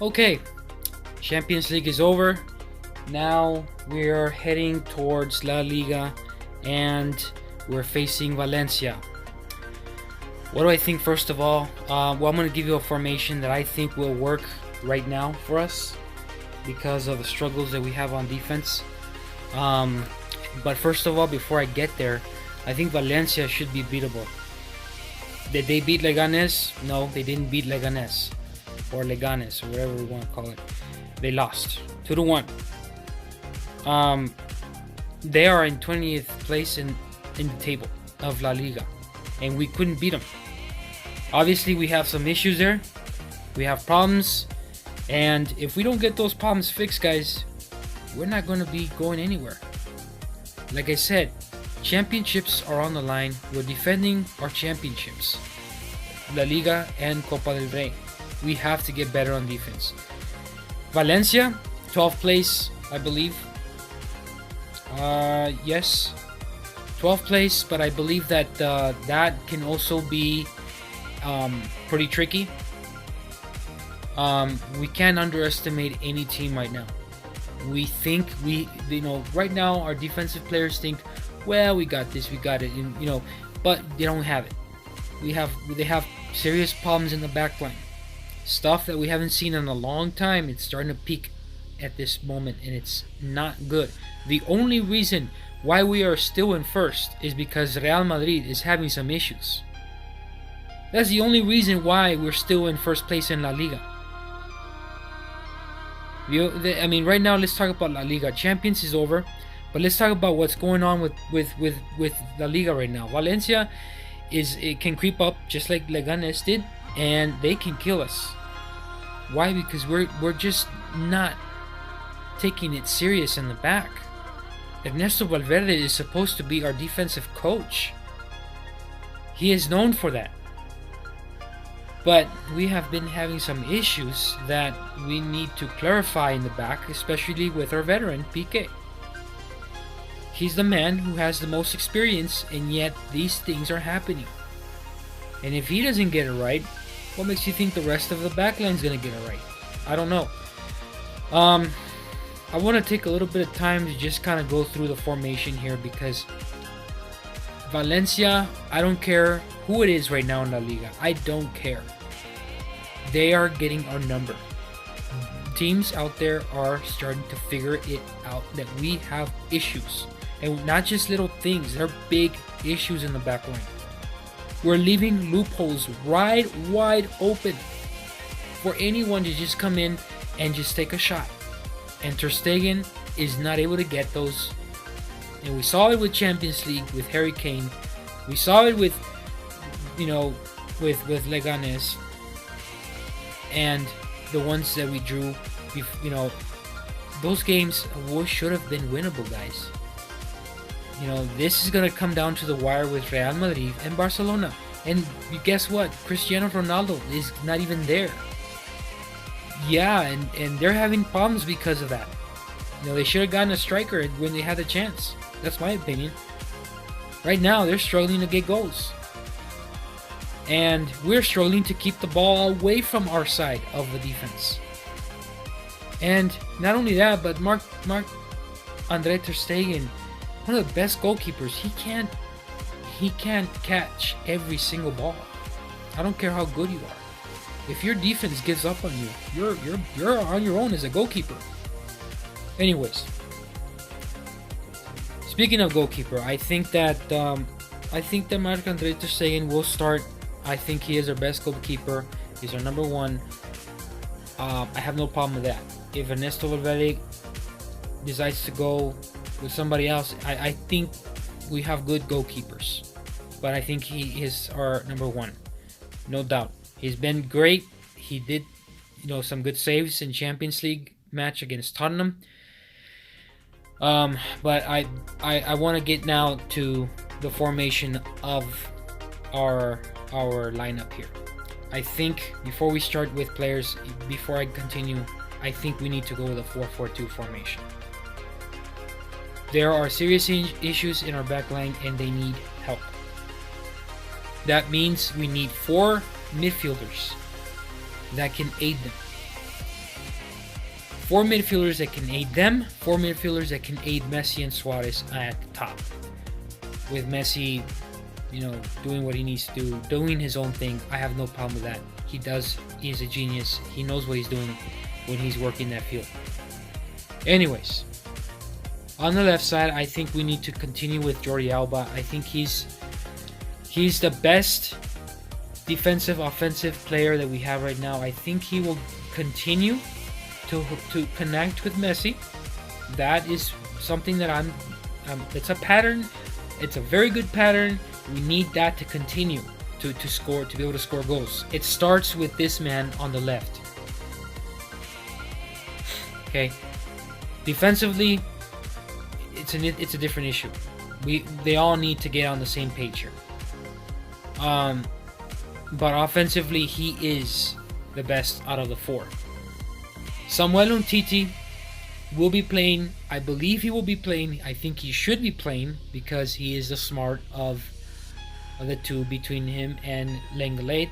Okay, Champions League is over. Now we are heading towards La Liga and we're facing Valencia. What do I think first of all? Well, I'm going to give you a formation that I think will work right now for us because of the struggles that we have on defense. But first of all, before I get there, I think Valencia should be beatable. Did they beat Leganes? No, they didn't beat Leganes. Or Leganes, or whatever we want to call it. They lost 2-1. They are in 20th place in the table of La Liga, and we couldn't beat them. Obviously, we have some issues there. We have problems, and if we don't get those problems fixed, guys, we're not going to be going anywhere. Like I said, championships are on the line. We're defending our championships, La Liga and Copa del Rey. We have to get better on defense. Valencia, 12th place, I believe. Yes, 12th place, but I believe that that can also be pretty tricky. We can't underestimate any team right now. We think right now our defensive players think, well, we got this, we got it, and, but they don't have it. They have serious problems in the back line. Stuff that we haven't seen in a long time. It's starting to peak at this moment, and it's not good. The only reason why we are still in first is because Real Madrid is having some issues. That's the only reason why we're still in first place in La Liga. Right now, let's talk about La Liga. Champions is over, but let's talk about what's going on with La Liga right now. Valencia it can creep up just like Leganes did, and they can kill us. Why? Because we're just not taking it serious in the back. Ernesto Valverde is supposed to be our defensive coach. He is known for that. But we have been having some issues that we need to clarify in the back, especially with our veteran, Piqué. He's the man who has the most experience, and yet these things are happening. And if he doesn't get it right, what makes you think the rest of the backline is going to get it right? I don't know. I want to take a little bit of time to just kind of go through the formation here, because Valencia, I don't care who it is right now in La Liga. I don't care. They are getting our number. Teams out there are starting to figure it out that we have issues. And not just little things. They're big issues in the back line. We're leaving loopholes wide open for anyone to just come in and just take a shot. And Ter Stegen is not able to get those. And we saw it with Champions League with Harry Kane. We saw it with Leganes. And the ones that we drew, those games should have been winnable, guys. This is going to come down to the wire with Real Madrid and Barcelona. And guess what? Cristiano Ronaldo is not even there. Yeah, and they're having problems because of that. They should have gotten a striker when they had the chance. That's my opinion. Right now, they're struggling to get goals. And we're struggling to keep the ball away from our side of the defense. And not only that, but Marc-André Ter Stegen, one of the best goalkeepers, he can't catch every single ball. I don't care how good you are. If your defense gives up on you, you're on your own as a goalkeeper. Anyways, speaking of goalkeeper, I think that Marc-André Ter Stegen will start. I think he is our best goalkeeper. He's our number one. I have no problem with that. If Ernesto Valverde decides to go with somebody else, I think we have good goalkeepers. But I think he is our number one. No doubt. He's been great. He did, some good saves in Champions League match against Tottenham. But I want to get now to the formation of our lineup here. I think before we start with players, before I continue, I think we need to go with a 4-4-2 formation. There are serious issues in our backline and they need help. That means we need 4 midfielders that can aid them. 4 midfielders that can aid them, 4 midfielders that can aid Messi and Suarez at the top. With Messi, doing what he needs to do, doing his own thing, I have no problem with that. He's a genius. He knows what he's doing when he's working that field. Anyways, on the left side, I think we need to continue with Jordi Alba. I think he's the best defensive, offensive player that we have right now. I think he will continue to connect with Messi. That is something that it's a pattern. It's a very good pattern. We need that to continue to score, to be able to score goals. It starts with this man on the left. Okay. Defensively, it's a different issue. They all need to get on the same page here. But offensively, he is the best out of the 4. Samuel Umtiti will be playing. I believe he will be playing. I think he should be playing because he is the smart of the two between him and Lenglet.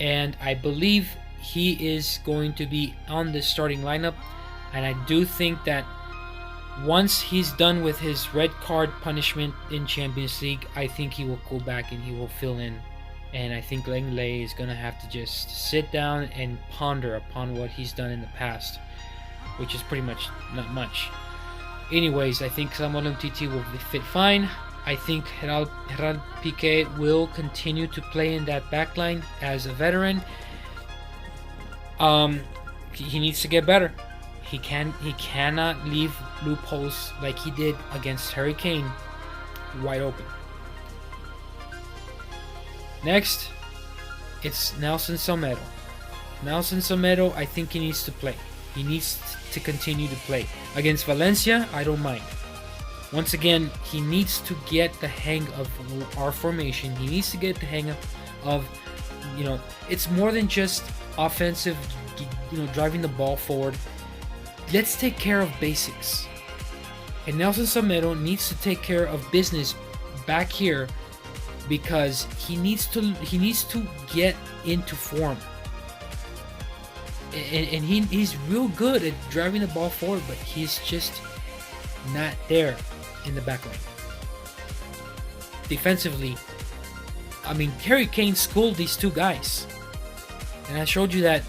And I believe he is going to be on the starting lineup. And I do think that once he's done with his red card punishment in Champions League, I think he will go back and he will fill in. And I think Lenglet is going to have to just sit down and ponder upon what he's done in the past, which is pretty much not much. Anyways, I think Samuel Umtiti will fit fine. I think Gerard Piqué will continue to play in that backline as a veteran. He needs to get better. He cannot leave loopholes like he did against Harry Kane wide open. Next, it's Nelson Semedo. Nelson Semedo, I think he needs to play. He needs to continue to play. Against Valencia, I don't mind. Once again, he needs to get the hang of our formation. He needs to get the hang of it's more than just offensive, driving the ball forward. Let's take care of basics. And Nelson Semedo needs to take care of business back here because he needs to get into form. And he's real good at driving the ball forward, but he's just not there in the back line. Defensively, Harry Kane schooled these two guys. And I showed you that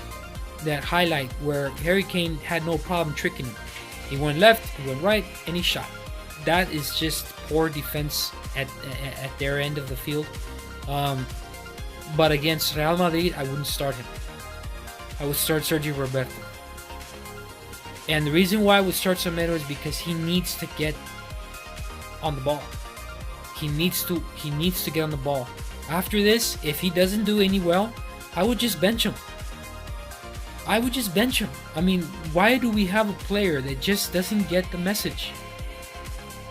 highlight where Harry Kane had no problem tricking him. He went left, he went right, and he shot. That is just poor defense at their end of the field. But against Real Madrid, I wouldn't start him. I would start Sergio Roberto. And the reason why I would start Semedo is because he needs to get on the ball. He needs to get on the ball. After this, if he doesn't do any well, I would just bench him. Why do we have a player that just doesn't get the message?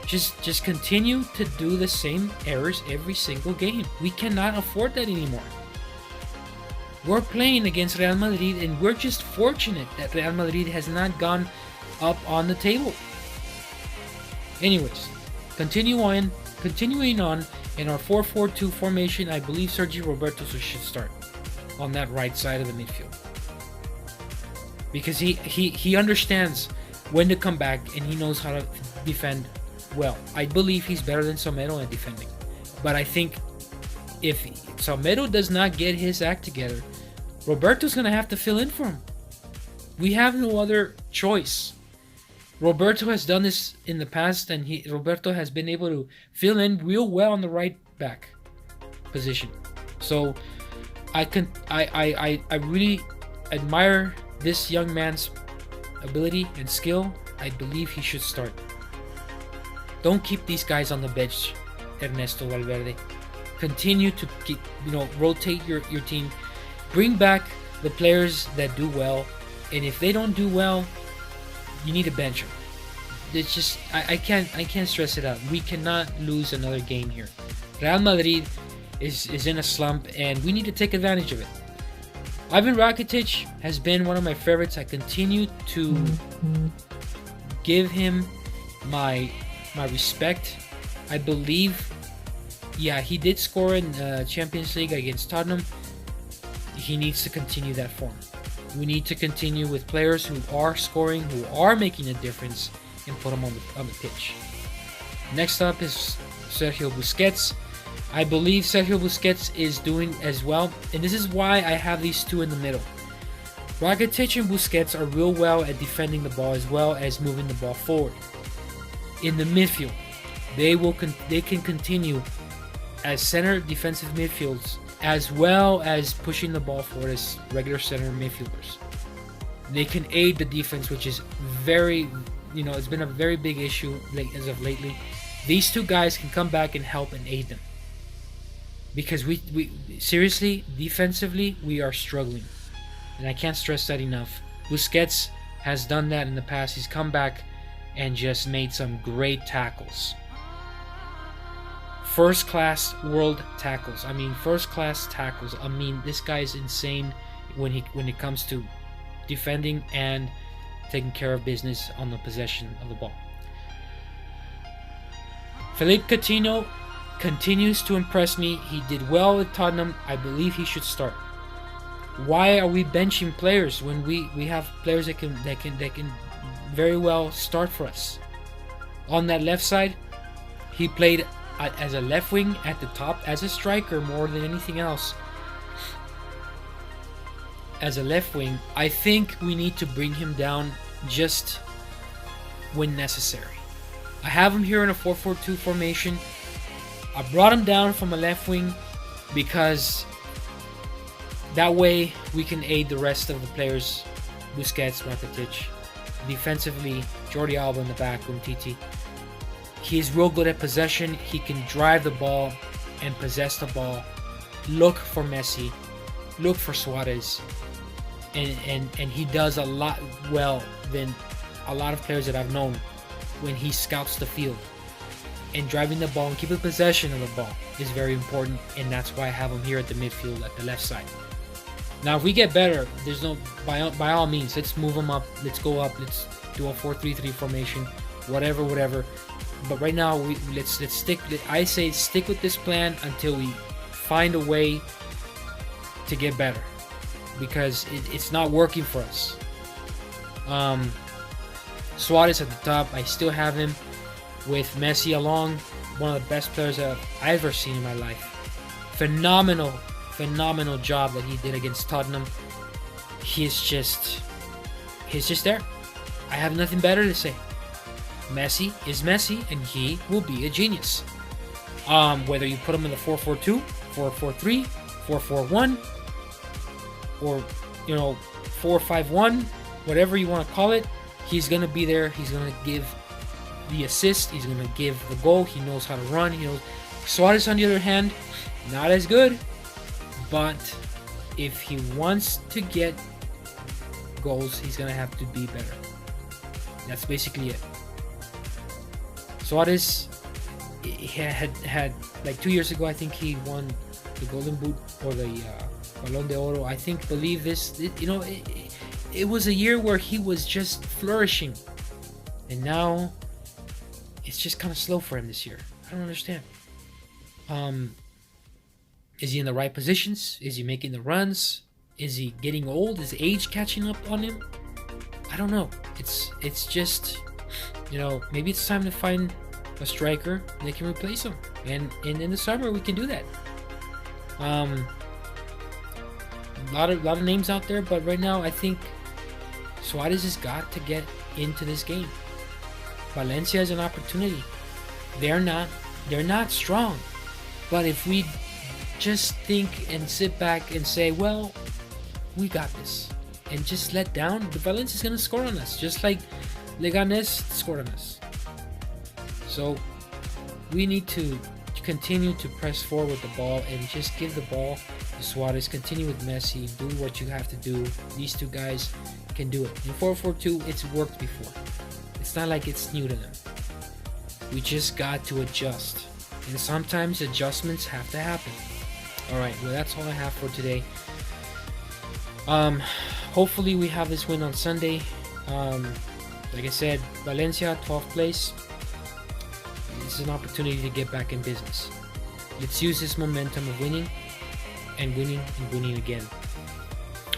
Just continue to do the same errors every single game. We cannot afford that anymore. We're playing against Real Madrid, and we're just fortunate that Real Madrid has not gone up on the table. Anyways, continuing on in our 4-4-2 formation, I believe Sergio Roberto should start on that right side of the midfield. Because he understands when to come back and he knows how to defend well. I believe he's better than Semedo at defending. But I think if Semedo does not get his act together, Roberto's going to have to fill in for him. We have no other choice. Roberto has done this in the past, and Roberto has been able to fill in real well on the right back position. So I really admire this young man's ability and skill. I believe he should start. Don't keep these guys on the bench, Ernesto Valverde. Continue to rotate your team. Bring back the players that do well, and if they don't do well, you need to bench them. It's just I can't stress it out. We cannot lose another game here. Real Madrid is in a slump, and we need to take advantage of it. Ivan Rakitic has been one of my favorites. I continue to give him my respect. I believe, he did score in Champions League against Tottenham. He needs to continue that form. We need to continue with players who are scoring, who are making a difference, and put them on the pitch. Next up is Sergio Busquets. I believe Sergio Busquets is doing as well, and this is why I have these two in the middle. Rakitic and Busquets are real well at defending the ball as well as moving the ball forward. In the midfield, they can continue as center defensive midfields as well as pushing the ball forward as regular center midfielders. They can aid the defense, which is very, it's been a very big issue as of lately. These two guys can come back and help and aid them. Because we seriously, defensively, we are struggling. And I can't stress that enough. Busquets has done that in the past. He's come back and just made some great tackles. First class world tackles. First class tackles. This guy is insane when it comes to defending and taking care of business on the possession of the ball. Philippe Coutinho continues to impress me. He did well with Tottenham. I believe he should start. Why are we benching players when we have players that can very well start for us? On that left side, he played as a left wing at the top, as a striker more than anything else. As a left wing, I think we need to bring him down just when necessary. I have him here in a 4-4-2 formation. I brought him down from a left wing because that way we can aid the rest of the players. Busquets, Rakitic. Defensively, Jordi Alba in the back, Umtiti. He's real good at possession. He can drive the ball and possess the ball. Look for Messi. Look for Suarez. And he does a lot well than a lot of players that I've known when he scouts the field. And driving the ball and keeping possession of the ball is very important, and that's why I have him here at the midfield at the left side. Now, if we get better, there's no by all means, let's move him up. Let's go up. Let's do a 4-3-3 formation, whatever. But right now, let's stick. I say stick with this plan until we find a way to get better, because it's not working for us. Suarez at the top. I still have him with Messi along. One of the best players that I've ever seen in my life. Phenomenal job that he did against Tottenham. He's just there. I have nothing better to say. Messi is Messi, and he will be a genius. Whether you put him in the 4-4-2, 4-4-3, 4-4-1, or 4-5-1, whatever you want to call it, he's gonna be there. He's gonna give the assist. He's gonna give the goal. He knows how to run. Suarez, on the other hand, not as good. But if he wants to get goals, he's going to have to be better. That's basically it. Suarez had like 2 years ago, I think he won the Golden Boot or the Balón de Oro. Believe this. It was a year where he was just flourishing. And now it's just kind of slow for him this year. I don't understand. Is he in the right positions? Is he making the runs? Is he getting old? Is age catching up on him? I don't know. It's just, maybe it's time to find a striker that can replace him. And in the summer we can do that. A lot of names out there, but right now I think Suarez has got to get into this game. Valencia has an opportunity. They're not strong. But if we just think and sit back and say, well, we got this, and just let down, the Valencia is going to score on us, just like Leganés scored on us. So we need to continue to press forward with the ball and just give the ball to Suarez. Continue with Messi. Do what you have to do. These two guys can do it. In 4-4-2, it's worked before. It's not like it's new to them. We just got to adjust. And sometimes adjustments have to happen. Alright, well, that's all I have for today. Hopefully we have this win on Sunday. Like I said, Valencia, 12th place. This is an opportunity to get back in business. Let's use this momentum of winning and winning and winning again.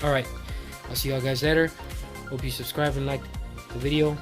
Alright, I'll see y'all guys later. Hope you subscribe and like the video.